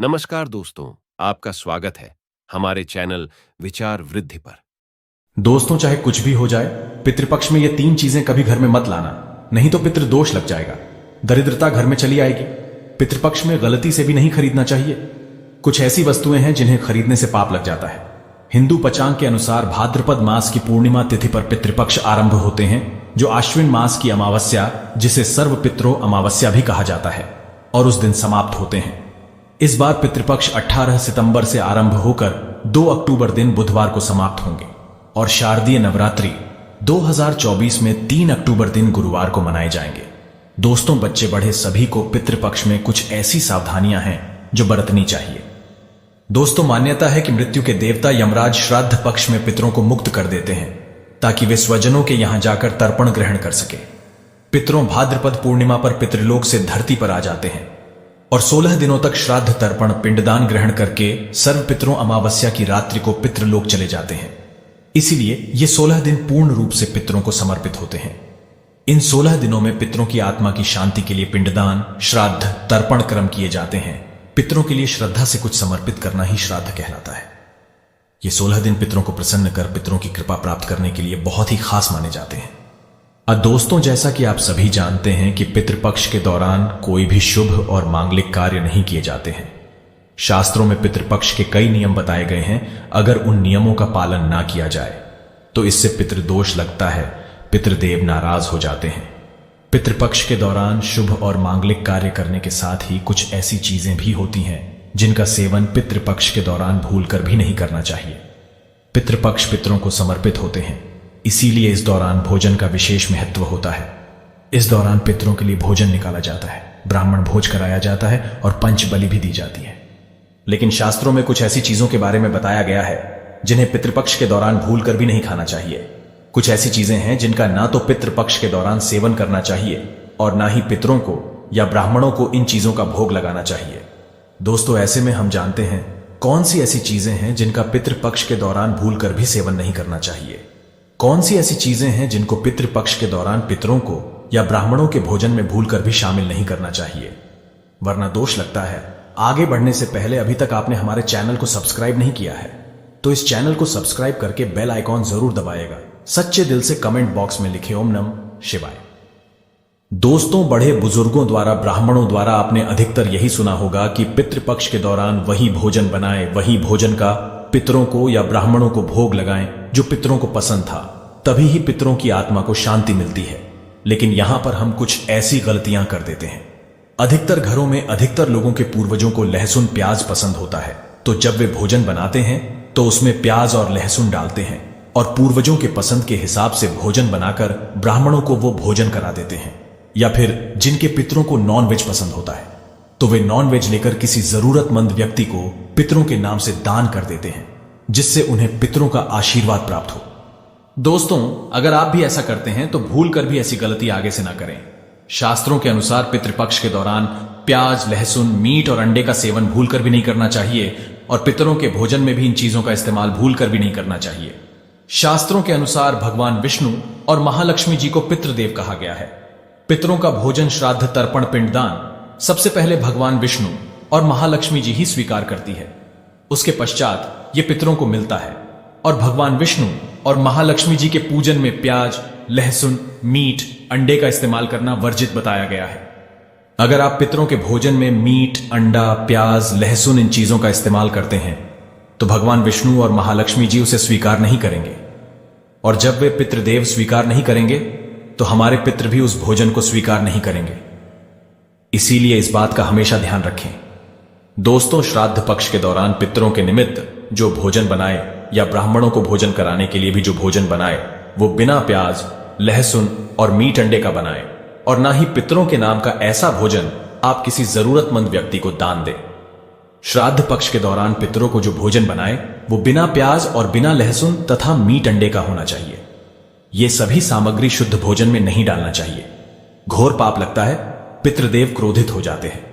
नमस्कार दोस्तों, आपका स्वागत है हमारे चैनल विचार वृद्धि पर। दोस्तों, चाहे कुछ भी हो जाए, पितृपक्ष में ये 3 चीजें कभी घर में मत लाना, नहीं तो पितृदोष लग जाएगा, दरिद्रता घर में चली आएगी। पितृपक्ष में गलती से भी नहीं खरीदना चाहिए। कुछ ऐसी वस्तुएं हैं जिन्हें खरीदने से पाप लग जाता है। हिंदू पंचांग के अनुसार भाद्रपद मास की पूर्णिमा तिथि पर पितृपक्ष आरंभ होते हैं, जो आश्विन मास की अमावस्या, जिसे सर्व पित्रो अमावस्या भी कहा जाता है, और उस दिन समाप्त होते हैं। इस बार पितृपक्ष 18 सितंबर से आरंभ होकर 2 अक्टूबर दिन बुधवार को समाप्त होंगे और शारदीय नवरात्रि 2024 में 3 अक्टूबर दिन गुरुवार को मनाए जाएंगे। दोस्तों, बच्चे बड़े सभी को पितृपक्ष में कुछ ऐसी सावधानियां हैं जो बरतनी चाहिए। दोस्तों, मान्यता है कि मृत्यु के देवता यमराज श्राद्ध पक्ष में पितरों को मुक्त कर देते हैं ताकि वे स्वजनों के यहां जाकर तर्पण ग्रहण कर सके। पितरों भाद्रपद पूर्णिमा पर पितृलोक से धरती पर आ जाते हैं और 16 दिनों तक श्राद्ध तर्पण पिंडदान ग्रहण करके सर्व पितरों अमावस्या की रात्रि को पितृलोक चले जाते हैं। इसीलिए ये 16 दिन पूर्ण रूप से पितरों को समर्पित होते हैं। इन 16 दिनों में पितरों की आत्मा की शांति के लिए पिंडदान, श्राद्ध, तर्पण क्रम किए जाते हैं। पितरों के लिए श्रद्धा से कुछ समर्पित करना ही श्राद्ध कहलाता है। ये 16 दिन पितरों को प्रसन्न कर पितरों की कृपा प्राप्त करने के लिए बहुत ही खास माने जाते हैं। दोस्तों, जैसा कि आप सभी जानते हैं कि पितृपक्ष के दौरान कोई भी शुभ और मांगलिक कार्य नहीं किए जाते हैं। शास्त्रों में पितृपक्ष के कई नियम बताए गए हैं। अगर उन नियमों का पालन ना किया जाए तो इससे पितृदोष लगता है, पितृदेव नाराज हो जाते हैं। पितृपक्ष के दौरान शुभ और मांगलिक कार्य करने के साथ ही कुछ ऐसी चीजें भी होती हैं जिनका सेवन पितृपक्ष के दौरान भूलकर भी नहीं करना चाहिए। पितृपक्ष पितरों को समर्पित होते हैं, इसीलिए इस दौरान भोजन का विशेष महत्व होता है। इस दौरान पितरों के लिए भोजन निकाला जाता है, ब्राह्मण भोज कराया जाता है और पंच बलि भी दी जाती है। लेकिन शास्त्रों में कुछ ऐसी चीजों के बारे में बताया गया है जिन्हें पितृपक्ष के दौरान भूलकर भी नहीं खाना चाहिए। कुछ ऐसी चीजें हैं जिनका ना तो पितृपक्ष के दौरान सेवन करना चाहिए और ना ही पितरों को या ब्राह्मणों को इन चीजों का भोग लगाना चाहिए। दोस्तों, ऐसे में हम जानते हैं कौन सी ऐसी चीजें हैं जिनका पितृपक्ष के दौरान भूलकर भी सेवन नहीं करना चाहिए। कौन सी ऐसी चीजें हैं जिनको पितृपक्ष के दौरान पितरों को या ब्राह्मणों के भोजन में भूलकर भी शामिल नहीं करना चाहिए, वरना दोष लगता है। आगे बढ़ने से पहले अभी तक आपने हमारे चैनल को सब्सक्राइब नहीं किया है तो इस चैनल को सब्सक्राइब करके बेल आइकॉन जरूर दबाएगा। सच्चे दिल से कमेंट बॉक्स में लिखे ओम नमः शिवाय। दोस्तों, बड़े बुजुर्गों द्वारा, ब्राह्मणों द्वारा आपने अधिकतर यही सुना होगा कि पितृपक्ष के दौरान वही भोजन बनाएं, वही भोजन का पितरों को या ब्राह्मणों को भोग लगाएं जो पितरों को पसंद था, तभी ही पितरों की आत्मा को शांति मिलती है। लेकिन यहां पर हम कुछ ऐसी गलतियां कर देते हैं। अधिकतर घरों में अधिकतर लोगों के पूर्वजों को लहसुन प्याज पसंद होता है, तो जब वे भोजन बनाते हैं तो उसमें प्याज और लहसुन डालते हैं और पूर्वजों के पसंद के हिसाब से भोजन बनाकर ब्राह्मणों को वो भोजन करा देते हैं। या फिर जिनके पितरों को नॉनवेज पसंद होता है तो वे नॉनवेज लेकर किसी जरूरतमंद व्यक्ति को पितरों के नाम से दान कर देते हैं, जिससे उन्हें पितरों का आशीर्वाद प्राप्त हो। दोस्तों, अगर आप भी ऐसा करते हैं तो भूल कर भी ऐसी गलती आगे से ना करें। शास्त्रों के अनुसार पितृपक्ष के दौरान प्याज, लहसुन, मीट और अंडे का सेवन भूलकर भी नहीं करना चाहिए और पितरों के भोजन में भी इन चीजों का इस्तेमाल भूलकर भी नहीं करना चाहिए। शास्त्रों के अनुसार भगवान विष्णु और महालक्ष्मी जी को पितृदेव कहा गया है। पितरों का भोजन, श्राद्ध, तर्पण, पिंडदान सबसे पहले भगवान विष्णु और महालक्ष्मी जी ही स्वीकार करती है। उसके पश्चात ये पितरों को मिलता है और भगवान विष्णु और महालक्ष्मी जी के पूजन में प्याज, लहसुन, मीट, अंडे का इस्तेमाल करना वर्जित बताया गया है। अगर आप पितरों के भोजन में मीट, अंडा, प्याज, लहसुन इन चीजों का इस्तेमाल करते हैं तो भगवान विष्णु और महालक्ष्मी जी उसे स्वीकार नहीं करेंगे, और जब वे पितृदेव स्वीकार नहीं करेंगे तो हमारे पितृ भी उस भोजन को स्वीकार नहीं करेंगे। इसीलिए इस बात का हमेशा ध्यान रखें। दोस्तों, श्राद्ध पक्ष के दौरान पितरों के निमित्त जो भोजन बनाए या ब्राह्मणों को भोजन कराने के लिए भी जो भोजन बनाए वो बिना प्याज, लहसुन और मीट, अंडे का बनाए, और ना ही पितरों के नाम का ऐसा भोजन आप किसी जरूरतमंद व्यक्ति को दान दें। श्राद्ध पक्ष के दौरान पितरों को जो भोजन बनाए वो बिना प्याज और बिना लहसुन तथा मीट, अंडे का होना चाहिए। ये सभी सामग्री शुद्ध भोजन में नहीं डालना चाहिए। घोर पाप लगता है, पितृदेव क्रोधित हो जाते हैं।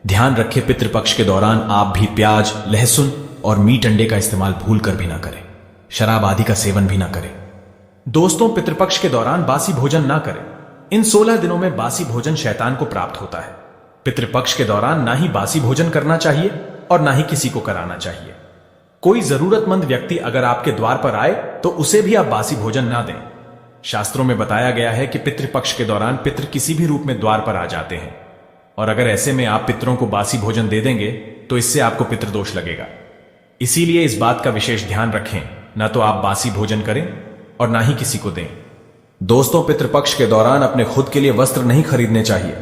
ध्यान रखें, पितृपक्ष के दौरान आप भी प्याज, लहसुन और मीट, अंडे का इस्तेमाल भूलकर भी ना करें। शराब आदि का सेवन भी ना करें। दोस्तों, पितृपक्ष के दौरान बासी भोजन ना करें। इन 16 दिनों में बासी भोजन शैतान को प्राप्त होता है। पितृपक्ष के दौरान ना ही बासी भोजन करना चाहिए और ना ही किसी को कराना चाहिए। कोई जरूरतमंद व्यक्ति अगर आपके द्वार पर आए तो उसे भी आप बासी भोजन ना दें। शास्त्रों में बताया गया है कि पितृपक्ष के दौरान पितृ किसी भी रूप में द्वार पर आ जाते हैं, और अगर ऐसे में आप पितरों को बासी भोजन दे देंगे तो इससे आपको पितृदोष लगेगा। इसीलिए इस बात का विशेष ध्यान रखें, ना तो आप बासी भोजन करें और ना ही किसी को दें। दोस्तों, पितृपक्ष के दौरान अपने खुद के लिए वस्त्र नहीं खरीदने चाहिए।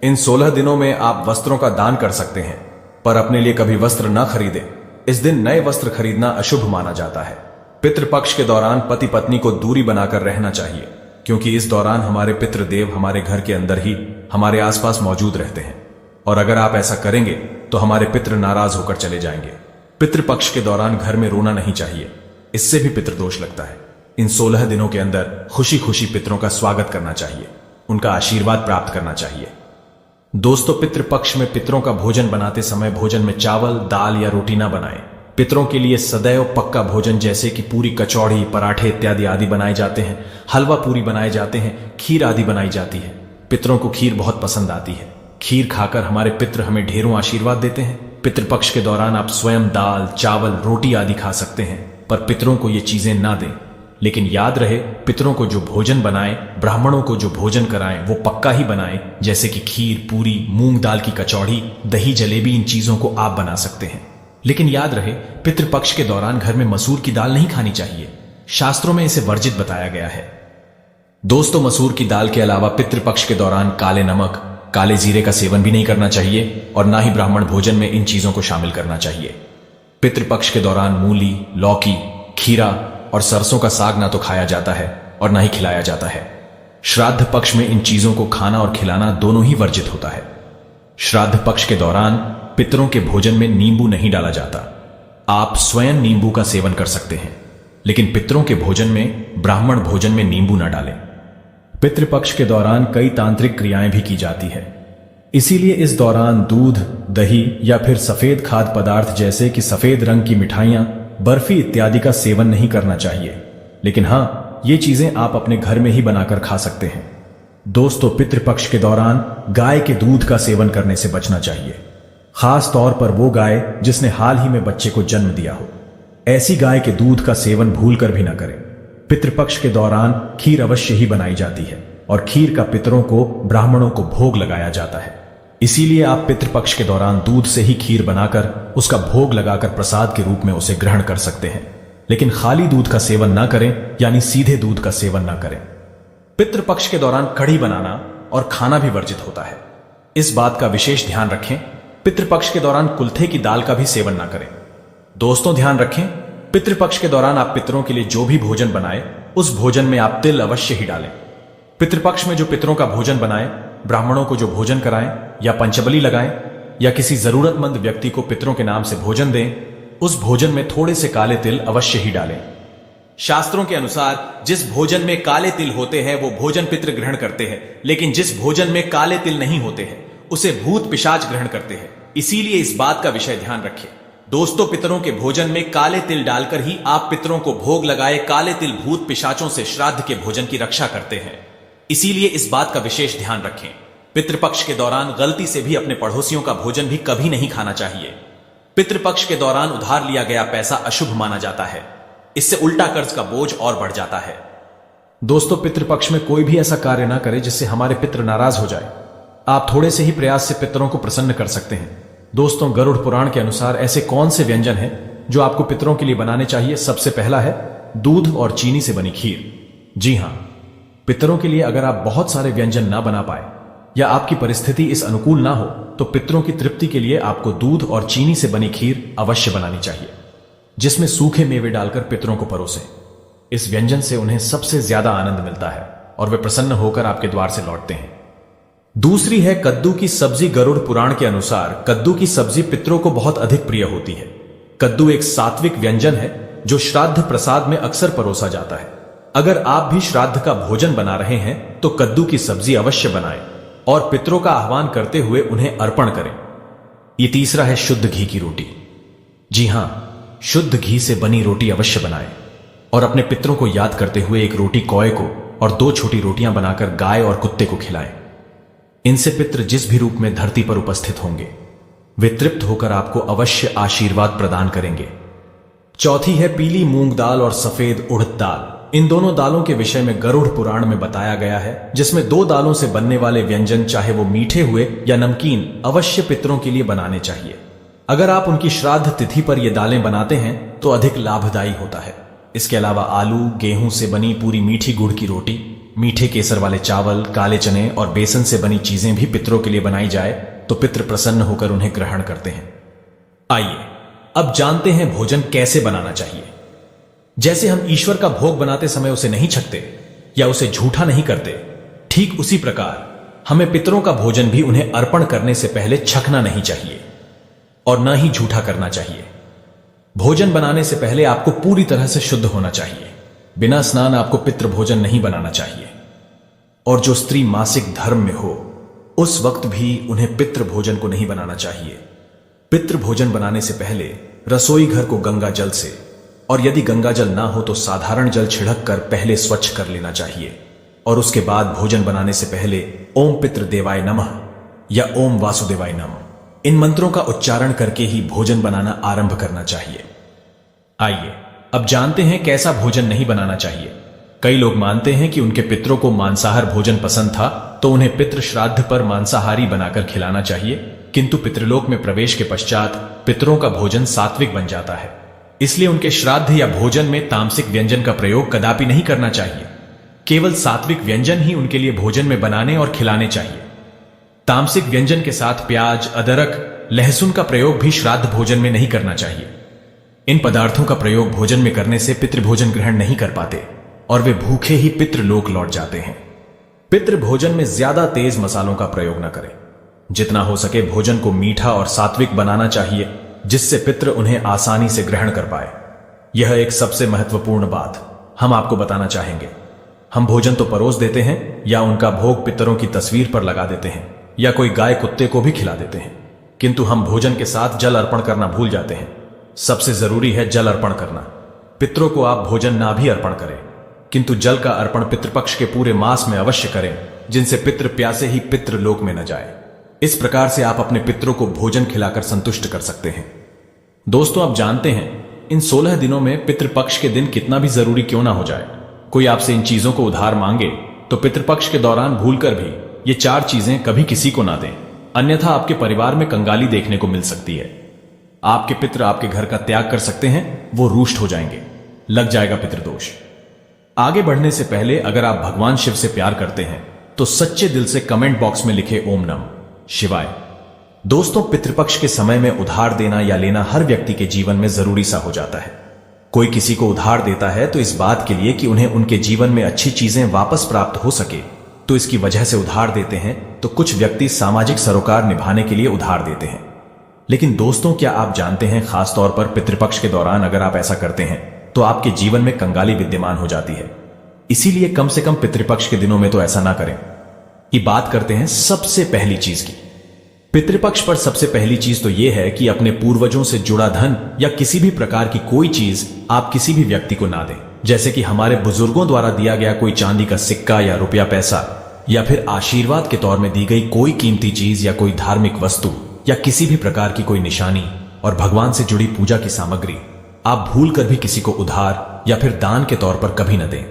इन 16 दिनों में आप वस्त्रों का दान कर सकते हैं, पर अपने लिए कभी वस्त्र ना खरीदें। इस दिन नए वस्त्र खरीदना अशुभ माना जाता है। पितृपक्ष के दौरान पति पत्नी को दूरी बनाकर रहना चाहिए, क्योंकि इस दौरान हमारे पितृदेव हमारे घर के अंदर ही हमारे आसपास मौजूद रहते हैं, और अगर आप ऐसा करेंगे तो हमारे पितृ नाराज होकर चले जाएंगे। पितृपक्ष के दौरान घर में रोना नहीं चाहिए, इससे भी पितृदोष लगता है। इन 16 दिनों के अंदर खुशी खुशी पितरों का स्वागत करना चाहिए, उनका आशीर्वाद प्राप्त करना चाहिए। दोस्तों, पितृपक्ष में पितरों का भोजन बनाते समय भोजन में चावल, दाल या रोटी ना बनाएं। पितरों के लिए सदैव पक्का भोजन जैसे कि पूरी, कचौड़ी, पराठे इत्यादि आदि बनाए जाते हैं। हलवा पूरी बनाए जाते हैं, खीर आदि बनाई जाती है। पितरों को खीर बहुत पसंद आती है। खीर खाकर हमारे पितृ हमें ढेरों आशीर्वाद देते हैं। पितृपक्ष के दौरान आप स्वयं दाल, चावल, रोटी आदि खा सकते हैं, पर पितरों को ये चीजें ना दें। लेकिन याद रहे, पितरों को जो भोजन बनाएं, ब्राह्मणों को जो भोजन कराएं, वो पक्का ही बनाएं, जैसे कि खीर, पूरी, मूंग दाल की कचौड़ी, दही, जलेबी, इन चीजों को आप बना सकते हैं। लेकिन याद रहे, पितृपक्ष के दौरान घर में मसूर की दाल नहीं खानी चाहिए। शास्त्रों में इसे वर्जित बताया गया है। दोस्तों, मसूर की दाल के अलावा पितृपक्ष के दौरान काले नमक, काले जीरे का सेवन भी नहीं करना चाहिए, और ना ही ब्राह्मण भोजन में इन चीजों को शामिल करना चाहिए। पितृपक्ष के दौरान मूली, लौकी, खीरा और सरसों का साग ना तो खाया जाता है और ना ही खिलाया जाता है। श्राद्ध पक्ष में इन चीजों को खाना और खिलाना दोनों ही वर्जित होता है। श्राद्ध पक्ष के दौरान पितरों के भोजन में नींबू नहीं डाला जाता। आप स्वयं नींबू का सेवन कर सकते हैं, लेकिन पितरों के भोजन में, ब्राह्मण भोजन में नींबू ना डालें। पितृपक्ष के दौरान कई तांत्रिक क्रियाएं भी की जाती है, इसीलिए इस दौरान दूध, दही या फिर सफेद खाद्य पदार्थ जैसे कि सफेद रंग की मिठाइयां, बर्फी इत्यादि का सेवन नहीं करना चाहिए। लेकिन हां, ये चीजें आप अपने घर में ही बनाकर खा सकते हैं। दोस्तों, पितृपक्ष के दौरान गाय के दूध का सेवन करने से बचना चाहिए, खास तौर पर वो गाय जिसने हाल ही में बच्चे को जन्म दिया हो। ऐसी गाय के दूध का सेवन भूलकर भी न करें। पितृपक्ष के दौरान खीर अवश्य ही बनाई जाती है, और खीर का पितरों को, ब्राह्मणों को भोग लगाया जाता है। इसीलिए आप पितृपक्ष के दौरान दूध से ही खीर बनाकर उसका भोग लगाकर प्रसाद के रूप में उसे ग्रहण कर सकते हैं। लेकिन खाली दूध का सेवन ना करें, यानी सीधे दूध का सेवन ना करें। पितृपक्ष के दौरान कढ़ी बनाना और खाना भी वर्जित होता है, इस बात का विशेष ध्यान रखें। पितृपक्ष के दौरान कुल्थे की दाल का भी सेवन ना करें। दोस्तों, ध्यान रखें, पितृपक्ष के दौरान आप पितरों के लिए जो भी भोजन बनाए, उस भोजन में आप तिल अवश्य ही डालें। पितृपक्ष में जो पितरों का भोजन बनाए, ब्राह्मणों को जो भोजन कराएं या पंचबली लगाएं, या किसी जरूरतमंद व्यक्ति को पितरों के नाम से भोजन दें, उस भोजन में थोड़े से काले तिल अवश्य ही डालें। शास्त्रों के अनुसार जिस भोजन में काले तिल होते हैं वो भोजन पितृ ग्रहण करते हैं, लेकिन जिस भोजन में काले तिल नहीं होते हैं उसे भूत पिशाच ग्रहण करते हैं। इसीलिए इस बात का विषय ध्यान रखें। दोस्तों, पितरों के भोजन में काले तिल डालकर ही आप पितरों को भोग लगाए। काले तिल भूत पिशाचों से श्राद्ध के भोजन की रक्षा करते हैं, इसीलिए इस बात का विशेष ध्यान रखें। पितृपक्ष के दौरान गलती से भी अपने पड़ोसियों का भोजन भी कभी नहीं खाना चाहिए। पितृपक्ष के दौरान उधार लिया गया पैसा अशुभ माना जाता है, इससे उल्टा कर्ज का बोझ और बढ़ जाता है। दोस्तों, पितृपक्ष में कोई भी ऐसा कार्य ना करे जिससे हमारे पितृ नाराज हो जाए। आप थोड़े से ही प्रयास से पितरों को प्रसन्न कर सकते हैं। दोस्तों, गरुड़ पुराण के अनुसार ऐसे कौन से व्यंजन हैं जो आपको पितरों के लिए बनाने चाहिए? सबसे पहला है दूध और चीनी से बनी खीर। जी हां, पितरों के लिए अगर आप बहुत सारे व्यंजन ना बना पाए या आपकी परिस्थिति इस अनुकूल ना हो, तो पितरों की तृप्ति के लिए आपको दूध और चीनी से बनी खीर अवश्य बनानी चाहिए, जिसमें सूखे मेवे डालकर पितरों को परोसें। इस व्यंजन से उन्हें सबसे ज्यादा आनंद मिलता है और वे प्रसन्न होकर आपके द्वार से लौटते हैं। दूसरी है कद्दू की सब्जी। गरुड़ पुराण के अनुसार कद्दू की सब्जी पितरों को बहुत अधिक प्रिय होती है। कद्दू एक सात्विक व्यंजन है जो श्राद्ध प्रसाद में अक्सर परोसा जाता है। अगर आप भी श्राद्ध का भोजन बना रहे हैं तो कद्दू की सब्जी अवश्य बनाएं और पितरों का आह्वान करते हुए उन्हें अर्पण करें। ये तीसरा है शुद्ध घी की रोटी। जी हां, शुद्ध घी से बनी रोटी अवश्य बनाएं और अपने पितरों को याद करते हुए एक रोटी कौए को और 2 छोटी रोटियां बनाकर गाय और कुत्ते को खिलाएं। इनसे पितृ जिस भी रूप में धरती पर उपस्थित होंगे वे तृप्त होकर आपको अवश्य आशीर्वाद प्रदान करेंगे। चौथी है पीली मूंग दाल और सफेद उड़द दाल। इन दोनों दालों के विषय में गरुड़ पुराण में बताया गया है, जिसमें दो दालों से बनने वाले व्यंजन, चाहे वो मीठे हुए या नमकीन, अवश्य पितरों के लिए बनाने चाहिए। अगर आप उनकी श्राद्ध तिथि पर ये दालें बनाते हैं तो अधिक लाभदायी होता है। इसके अलावा आलू, गेहूं से बनी पूरी मीठी गुड़ की रोटी, मीठे केसर वाले चावल, काले चने और बेसन से बनी चीजें भी पितरों के लिए बनाई जाए तो पितृ प्रसन्न होकर उन्हें ग्रहण करते हैं। आइए अब जानते हैं भोजन कैसे बनाना चाहिए। जैसे हम ईश्वर का भोग बनाते समय उसे नहीं छकते या उसे झूठा नहीं करते, ठीक उसी प्रकार हमें पितरों का भोजन भी उन्हें अर्पण करने से पहले छकना नहीं चाहिए और न ही झूठा करना चाहिए। भोजन बनाने से पहले आपको पूरी तरह से शुद्ध होना चाहिए। बिना स्नान आपको पितृ भोजन नहीं बनाना चाहिए। और जो स्त्री मासिक धर्म में हो उस वक्त भी उन्हें पितृ भोजन को नहीं बनाना चाहिए। पितृ भोजन बनाने से पहले रसोई घर को गंगा जल से, और यदि गंगा जल ना हो तो साधारण जल छिड़क कर पहले स्वच्छ कर लेना चाहिए। और उसके बाद भोजन बनाने से पहले ओम पितृ देवाय नमः या ओम वासुदेवाय नमः, इन मंत्रों का उच्चारण करके ही भोजन बनाना आरंभ करना चाहिए। आइए अब जानते हैं कैसा भोजन नहीं बनाना चाहिए। कई लोग मानते हैं कि उनके पितरों को मांसाहार भोजन पसंद था तो उन्हें पितृ श्राद्ध पर मांसाहारी बनाकर खिलाना चाहिए, किंतु पितृलोक में प्रवेश के पश्चात पितरों का भोजन सात्विक बन जाता है। इसलिए उनके श्राद्ध या भोजन में तामसिक व्यंजन का प्रयोग कदापि नहीं करना चाहिए। केवल सात्विक व्यंजन ही उनके लिए भोजन में बनाने और खिलाने चाहिए। तामसिक व्यंजन के साथ प्याज, अदरक, लहसुन का प्रयोग भी श्राद्ध भोजन में नहीं करना चाहिए। इन पदार्थों का प्रयोग भोजन में करने से पितृ भोजन ग्रहण नहीं कर पाते और वे भूखे ही पितृलोक लौट जाते हैं। पितृ भोजन में ज्यादा तेज मसालों का प्रयोग न करें। जितना हो सके भोजन को मीठा और सात्विक बनाना चाहिए, जिससे पितृ उन्हें आसानी से ग्रहण कर पाए। यह एक सबसे महत्वपूर्ण बात हम आपको बताना चाहेंगे। हम भोजन तो परोस देते हैं या उनका भोग पितरों की तस्वीर पर लगा देते हैं या कोई गाय कुत्ते को भी खिला देते हैं, किंतु हम भोजन के साथ जल अर्पण करना भूल जाते हैं। सबसे जरूरी है जल अर्पण करना। पितरों को आप भोजन ना भी अर्पण करें, किंतु जल का अर्पण पितृपक्ष के पूरे मास में अवश्य करें, जिनसे पितृ प्यासे ही पितृलोक में न जाए। इस प्रकार से आप अपने पितरों को भोजन खिलाकर संतुष्ट कर सकते हैं। दोस्तों, आप जानते हैं इन 16 दिनों में पितृपक्ष के दिन कितना भी जरूरी क्यों ना हो जाए, कोई आपसे इन चीजों को उधार मांगे तो पितृपक्ष के दौरान भूलकर भी ये 4 चीजें कभी किसी को ना दें, अन्यथा आपके परिवार में कंगाली देखने को मिल सकती है। आपके पितृ आपके घर का त्याग कर सकते हैं, वो रुष्ट हो जाएंगे, लग जाएगा पितृदोष। आगे बढ़ने से पहले अगर आप भगवान शिव से प्यार करते हैं तो सच्चे दिल से कमेंट बॉक्स में लिखे ओम नमः शिवाय। दोस्तों, पितृपक्ष के समय में उधार देना या लेना हर व्यक्ति के जीवन में जरूरी सा हो जाता है। कोई किसी को उधार देता है तो इस बात के लिए कि उन्हें उनके जीवन में अच्छी चीजें वापस प्राप्त हो सके, तो इसकी वजह से उधार देते हैं। तो कुछ व्यक्ति सामाजिक सरोकार निभाने के लिए उधार देते हैं। लेकिन दोस्तों, क्या आप जानते हैं खासतौर पर पितृपक्ष के दौरान अगर आप ऐसा करते हैं तो आपके जीवन में कंगाली विद्यमान हो जाती है। इसीलिए कम से कम पितृपक्ष के दिनों में तो ऐसा ना करें। ये बात करते हैं सबसे पहली चीज की। पितृपक्ष पर सबसे पहली चीज तो यह है कि अपने पूर्वजों से जुड़ा धन या किसी भी प्रकार की कोई चीज आप किसी भी व्यक्ति को ना दें। जैसे कि हमारे बुजुर्गों द्वारा दिया गया कोई चांदी का सिक्का या रुपया पैसा, या फिर आशीर्वाद के तौर में दी गई कोई कीमती चीज या कोई धार्मिक वस्तु या किसी भी प्रकार की कोई निशानी और भगवान से जुड़ी पूजा की सामग्री आप भूल कर भी किसी को उधार या फिर दान के तौर पर कभी न दें,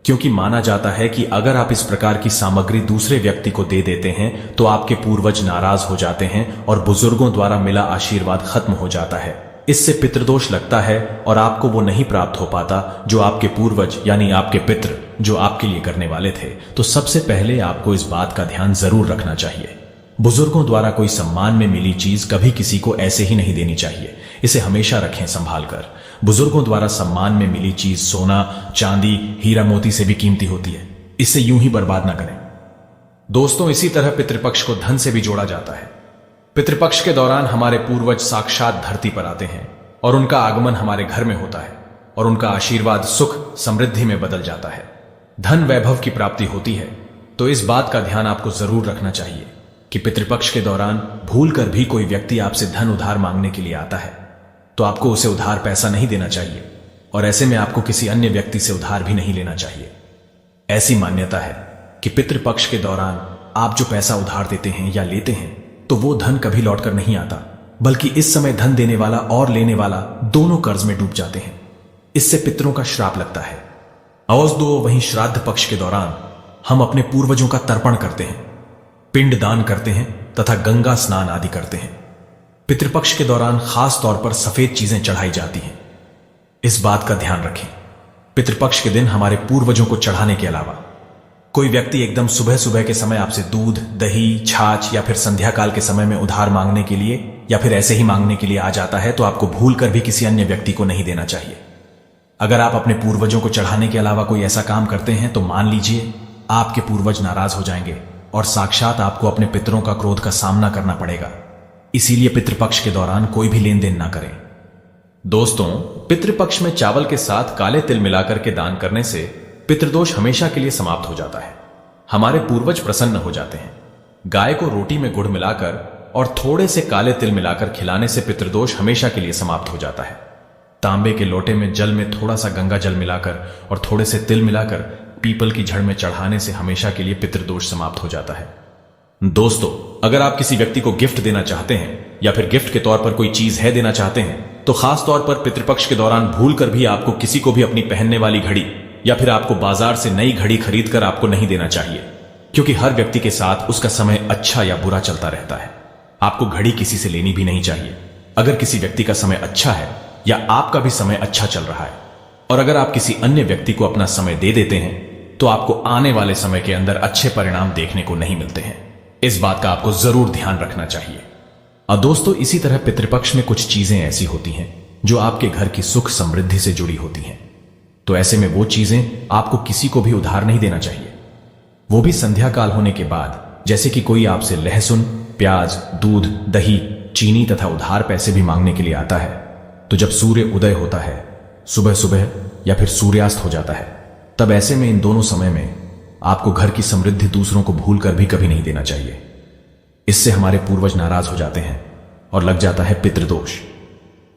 क्योंकि माना जाता है कि अगर आप इस प्रकार की सामग्री दूसरे व्यक्ति को दे देते हैं तो आपके पूर्वज नाराज हो जाते हैं और बुजुर्गों द्वारा मिला आशीर्वाद खत्म हो जाता है। इससे पितृदोष लगता है और आपको वो नहीं प्राप्त हो पाता जो आपके पूर्वज यानी आपके पितृ जो आपके लिए करने वाले थे। तो सबसे पहले आपको इस बात का ध्यान जरूर रखना चाहिए। बुजुर्गों द्वारा कोई सम्मान में मिली चीज कभी किसी को ऐसे ही नहीं देनी चाहिए। इसे हमेशा रखें संभाल कर। बुजुर्गों द्वारा सम्मान में मिली चीज सोना, चांदी, हीरा मोती से भी कीमती होती है। इसे यूं ही बर्बाद ना करें। दोस्तों, इसी तरह पितृपक्ष को धन से भी जोड़ा जाता है। पितृपक्ष के दौरान हमारे पूर्वज साक्षात धरती पर आते हैं और उनका आगमन हमारे घर में होता है और उनका आशीर्वाद सुख समृद्धि में बदल जाता है। धन वैभव की प्राप्ति होती है। तो इस बात का ध्यान आपको जरूर रखना चाहिए कि पितृपक्ष के दौरान भूल कर भी कोई व्यक्ति आपसे धन उधार मांगने के लिए आता है तो आपको उसे उधार पैसा नहीं देना चाहिए और ऐसे में आपको किसी अन्य व्यक्ति से उधार भी नहीं लेना चाहिए। ऐसी मान्यता है कि पितृपक्ष के दौरान आप जो पैसा उधार देते हैं या लेते हैं तो वो धन कभी लौटकर नहीं आता, बल्कि इस समय धन देने वाला और लेने वाला दोनों कर्ज में डूब जाते हैं। इससे पितरों का श्राप लगता है। और वहीं श्राद्ध पक्ष के दौरान हम अपने पूर्वजों का तर्पण करते हैं, पिंड दान करते हैं तथा गंगा स्नान आदि करते हैं। पितृपक्ष के दौरान खास तौर पर सफेद चीजें चढ़ाई जाती हैं। इस बात का ध्यान रखें, पितृपक्ष के दिन हमारे पूर्वजों को चढ़ाने के अलावा कोई व्यक्ति एकदम सुबह सुबह के समय आपसे दूध, दही, छाछ या फिर संध्या काल के समय में उधार मांगने के लिए या फिर ऐसे ही मांगने के लिए आ जाता है तो आपको भूल कर भी किसी अन्य व्यक्ति को नहीं देना चाहिए। अगर आप अपने पूर्वजों को चढ़ाने के अलावा कोई ऐसा काम करते हैं तो मान लीजिए आपके पूर्वज नाराज हो जाएंगे और साक्षात आपको अपने पितरों का क्रोध का सामना करना पड़ेगा। इसीलिए पितृपक्ष के दौरान कोई भी लेन देन ना करें। दोस्तों, पितृपक्ष में चावल के साथ काले तिल मिलाकर के दान करने से पितृदोष हमेशा के लिए समाप्त हो जाता है। हमारे पूर्वज प्रसन्न हो जाते हैं। गाय को रोटी में गुड़ मिलाकर और थोड़े से काले तिल मिलाकर खिलाने से पितृदोष हमेशा के लिए समाप्त हो जाता है। तांबे के लोटे में जल में थोड़ा सा गंगा जल मिलाकर और थोड़े से तिल मिलाकर पीपल की जड़ में चढ़ाने से हमेशा के लिए पितृदोष समाप्त हो जाता है। दोस्तों, अगर आप किसी व्यक्ति को गिफ्ट देना चाहते हैं या फिर गिफ्ट के तौर पर कोई चीज है देना चाहते हैं तो खास तौर पर पितृपक्ष के दौरान भूल कर भी आपको किसी को भी अपनी पहनने वाली घड़ी या फिर आपको बाजार से नई घड़ी खरीद कर आपको नहीं देना चाहिए, क्योंकि हर व्यक्ति के साथ उसका समय अच्छा या बुरा चलता रहता है। आपको घड़ी किसी से लेनी भी नहीं चाहिए। अगर किसी व्यक्ति का समय अच्छा है या आपका भी समय अच्छा चल रहा है और अगर आप किसी अन्य व्यक्ति को अपना समय दे देते हैं तो आपको आने वाले समय के अंदर अच्छे परिणाम देखने को नहीं मिलते हैं। इस बात का आपको जरूर ध्यान रखना चाहिए। और दोस्तों, इसी तरह पितृपक्ष में कुछ चीजें ऐसी होती हैं जो आपके घर की सुख समृद्धि से जुड़ी होती हैं, तो ऐसे में वो चीजें आपको किसी को भी उधार नहीं देना चाहिए, वो भी संध्या काल होने के बाद। जैसे कि कोई आपसे लहसुन, प्याज, दूध, दही, चीनी तथा उधार पैसे भी मांगने के लिए आता है तो जब सूर्य उदय होता है, सुबह सुबह या फिर सूर्यास्त हो जाता है, तब ऐसे में इन दोनों समय में आपको घर की समृद्धि दूसरों को भूल कर भी कभी नहीं देना चाहिए। इससे हमारे पूर्वज नाराज हो जाते हैं और लग जाता है पितृदोष।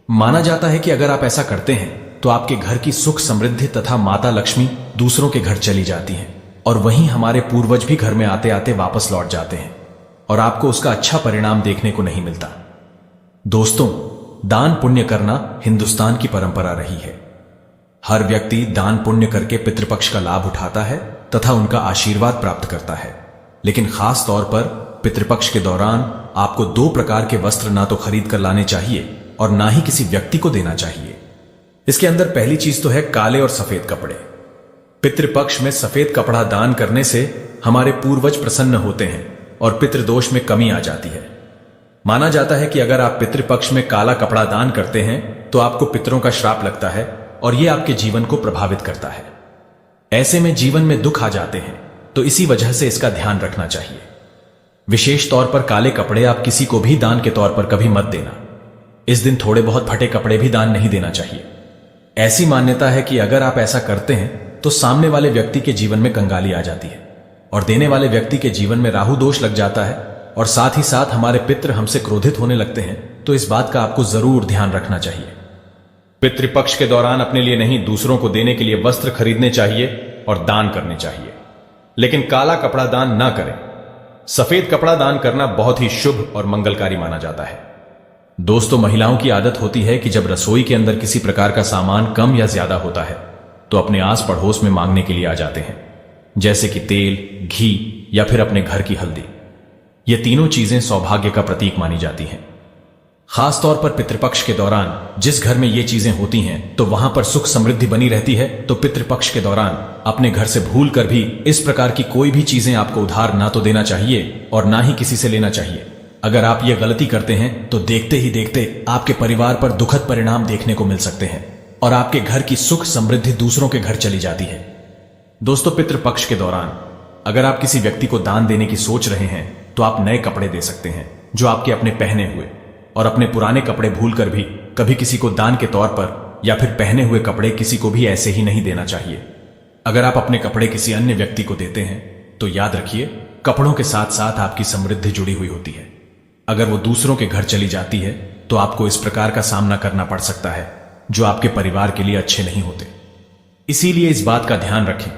माना जाता है कि अगर आप ऐसा करते हैं तो आपके घर की सुख समृद्धि तथा माता लक्ष्मी दूसरों के घर चली जाती हैं और वहीं हमारे पूर्वज भी घर में आते आते वापस लौट जाते हैं और आपको उसका अच्छा परिणाम देखने को नहीं मिलता। दोस्तों, दान पुण्य करना हिंदुस्तान की परंपरा रही है। हर व्यक्ति दान पुण्य करके पितृपक्ष का लाभ उठाता है तथा उनका आशीर्वाद प्राप्त करता है। लेकिन खास तौर पर पितृपक्ष के दौरान आपको 2 प्रकार के वस्त्र ना तो खरीद कर लाने चाहिए और ना ही किसी व्यक्ति को देना चाहिए। इसके अंदर पहली चीज तो है काले और सफेद कपड़े। पितृपक्ष में सफेद कपड़ा दान करने से हमारे पूर्वज प्रसन्न होते हैं और पितृदोष में कमी आ जाती है। माना जाता है कि अगर आप पितृपक्ष में काला कपड़ा दान करते हैं तो आपको पितरों का श्राप लगता है और यह आपके जीवन को प्रभावित करता है। ऐसे में जीवन में दुख आ जाते हैं, तो इसी वजह से इसका ध्यान रखना चाहिए। विशेष तौर पर काले कपड़े आप किसी को भी दान के तौर पर कभी मत देना। इस दिन थोड़े बहुत फटे कपड़े भी दान नहीं देना चाहिए। ऐसी मान्यता है कि अगर आप ऐसा करते हैं तो सामने वाले व्यक्ति के जीवन में कंगाली आ जाती है और देने वाले व्यक्ति के जीवन में राहु दोष लग जाता है और साथ ही साथ हमारे पितृ हमसे क्रोधित होने लगते हैं। तो इस बात का आपको जरूर ध्यान रखना चाहिए। पितृपक्ष के दौरान अपने लिए नहीं, दूसरों को देने के लिए वस्त्र खरीदने चाहिए और दान करने चाहिए, लेकिन काला कपड़ा दान ना करें। सफेद कपड़ा दान करना बहुत ही शुभ और मंगलकारी माना जाता है। दोस्तों, महिलाओं की आदत होती है कि जब रसोई के अंदर किसी प्रकार का सामान कम या ज्यादा होता है तो अपने आस पड़ोस में मांगने के लिए आ जाते हैं, जैसे कि तेल, घी या फिर अपने घर की हल्दी। ये तीनों चीजें सौभाग्य का प्रतीक मानी जाती हैं। खास तौर पर पितृपक्ष के दौरान जिस घर में ये चीजें होती हैं तो वहां पर सुख समृद्धि बनी रहती है। तो पितृपक्ष के दौरान अपने घर से भूल कर भी इस प्रकार की कोई भी चीजें आपको उधार ना तो देना चाहिए और ना ही किसी से लेना चाहिए। अगर आप ये गलती करते हैं तो देखते ही देखते आपके परिवार पर दुखद परिणाम देखने को मिल सकते हैं और आपके घर की सुख समृद्धि दूसरों के घर चली जाती है। दोस्तों, पितृपक्ष के दौरान अगर आप किसी व्यक्ति को दान देने की सोच रहे हैं तो आप नए कपड़े दे सकते हैं जो आपके अपने पहने हुए, और अपने पुराने कपड़े भूल कर भी कभी किसी को दान के तौर पर या फिर पहने हुए कपड़े किसी को भी ऐसे ही नहीं देना चाहिए। अगर आप अपने कपड़े किसी अन्य व्यक्ति को देते हैं तो याद रखिए, कपड़ों के साथ साथ आपकी समृद्धि जुड़ी हुई होती है। अगर वो दूसरों के घर चली जाती है तो आपको इस प्रकार का सामना करना पड़ सकता है जो आपके परिवार के लिए अच्छे नहीं होते। इसीलिए इस बात का ध्यान रखें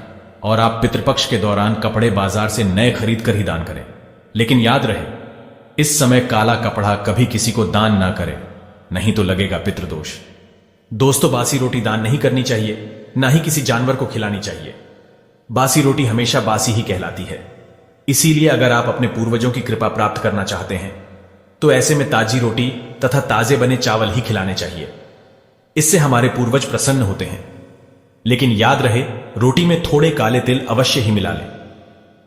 और आप पितृपक्ष के दौरान कपड़े बाजार से नए खरीद कर ही दान करें। लेकिन याद रहे, इस समय काला कपड़ा कभी किसी को दान ना करे, नहीं तो लगेगा पितृदोष। दोस्तों, बासी रोटी दान नहीं करनी चाहिए, ना ही किसी जानवर को खिलानी चाहिए। बासी रोटी हमेशा बासी ही कहलाती है। इसीलिए अगर आप अपने पूर्वजों की कृपा प्राप्त करना चाहते हैं तो ऐसे में ताजी रोटी तथा ताजे बने चावल ही खिलाने चाहिए। इससे हमारे पूर्वज प्रसन्न होते हैं। लेकिन याद रहे, रोटी में थोड़े काले तिल अवश्य ही मिला लें।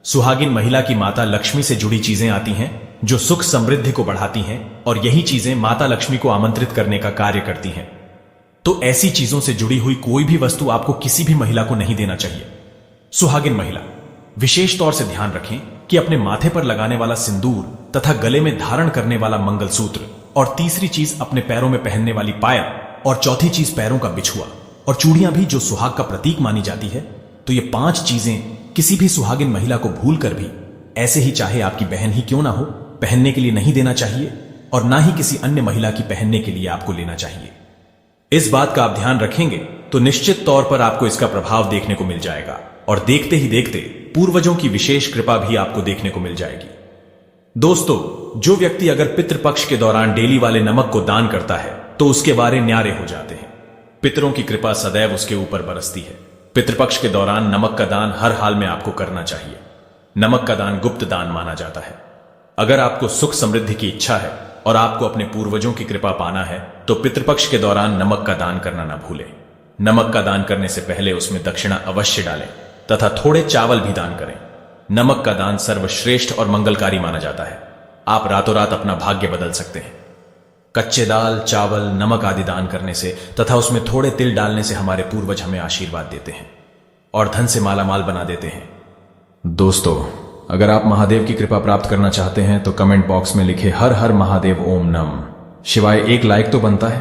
सुहागिन महिला की माता लक्ष्मी से जुड़ी चीजें आती हैं जो सुख समृद्धि को बढ़ाती हैं, और यही चीजें माता लक्ष्मी को आमंत्रित करने का कार्य करती हैं। तो ऐसी चीजों से जुड़ी हुई कोई भी वस्तु आपको किसी भी महिला को नहीं देना चाहिए। सुहागिन महिला विशेष तौर से ध्यान रखें कि अपने माथे पर लगाने वाला सिंदूर तथा गले में धारण करने वाला मंगलसूत्र, और तीसरी चीज अपने पैरों में पहनने वाली पायल, और चौथी चीज पैरों का बिछुआ और चूड़ियां भी जो सुहाग का प्रतीक मानी जाती है। तो ये 5 चीजें किसी भी सुहागिन महिला को भूल कर भी, ऐसे ही चाहे आपकी बहन ही क्यों ना हो, पहनने के लिए नहीं देना चाहिए, और ना ही किसी अन्य महिला की पहनने के लिए आपको लेना चाहिए। इस बात का आप ध्यान रखेंगे तो निश्चित तौर पर आपको इसका प्रभाव देखने को मिल जाएगा, और देखते ही देखते पूर्वजों की विशेष कृपा भी आपको देखने को मिल जाएगी। दोस्तों, जो व्यक्ति अगर पितृपक्ष के दौरान डेली वाले नमक को दान करता है तो उसके बारे न्यारे हो जाते हैं। पितरों की कृपा सदैव उसके ऊपर बरसती है। पितृपक्ष के दौरान नमक का दान हर हाल में आपको करना चाहिए। नमक का दान गुप्त दान माना जाता है। अगर आपको सुख समृद्धि की इच्छा है और आपको अपने पूर्वजों की कृपा पाना है तो पितृपक्ष के दौरान नमक का दान करना ना भूलें। नमक का दान करने से पहले उसमें दक्षिणा अवश्य डालें तथा थोड़े चावल भी दान करें। नमक का दान सर्वश्रेष्ठ और मंगलकारी माना जाता है। आप रातों रात अपना भाग्य बदल सकते हैं। कच्चे दाल, चावल, नमक आदि दान करने से तथा उसमें थोड़े तिल डालने से हमारे पूर्वज हमें आशीर्वाद देते हैं और धन से मालामाल बना देते हैं। दोस्तों, अगर आप महादेव की कृपा प्राप्त करना चाहते हैं तो कमेंट बॉक्स में लिखे हर हर महादेव ओम नम शिवाय एक लाइक तो बनता है।